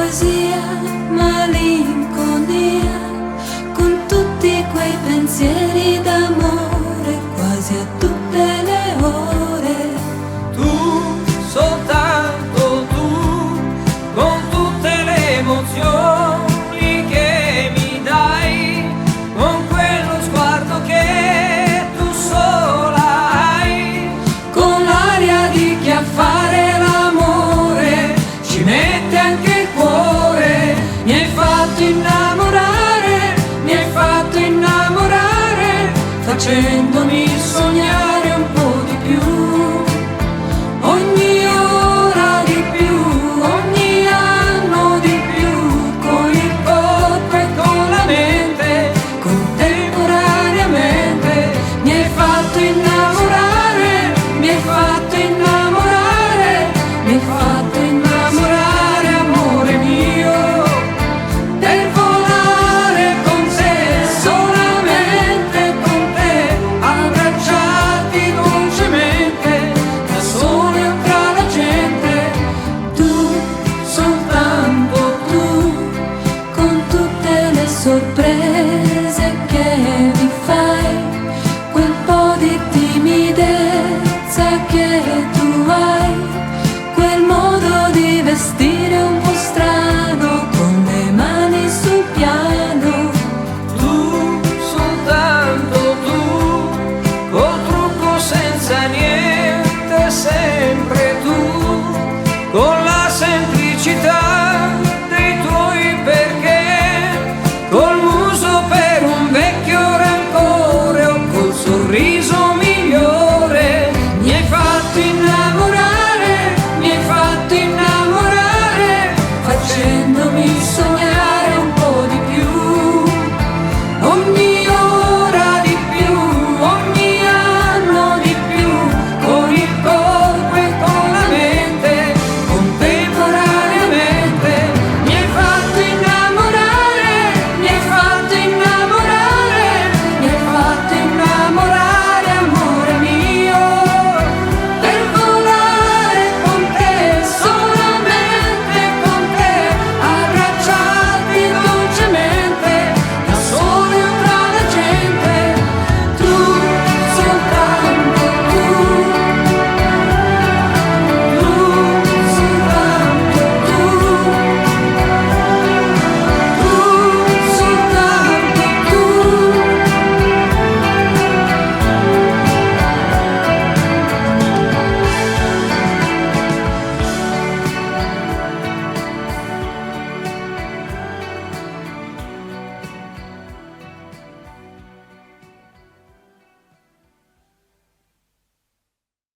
poesia, malinconia, con tutti quei pensieri d'amore quasi a tutte le ore. Tu, soltanto tu, con tutte le emozioni che mi dai, con quello sguardo che tu sola hai, Con l'aria di chi a fare l'amore ci mette anche il cuore. Mi hai fatto innamorare, mi hai fatto innamorare, facendomi sognare un po' di più. Ogni ora di più, ogni anno di più, con il corpo e con la mente, contemporaneamente. Mi hai fatto innamorare, mi hai fatto innamorare, mi hai fatto innamorare, amore mio, per volare con te, solamente con te, abbracciati dolcemente, da soli o tra la gente. Tu, soltanto tu, con tutte le sorprese che mi fai, quel po' di timidezza che tu hai, quel modo di vestire un po' strano, con le mani sul piano. tu, soltanto tu, col trucco senza niente, sempre tu, con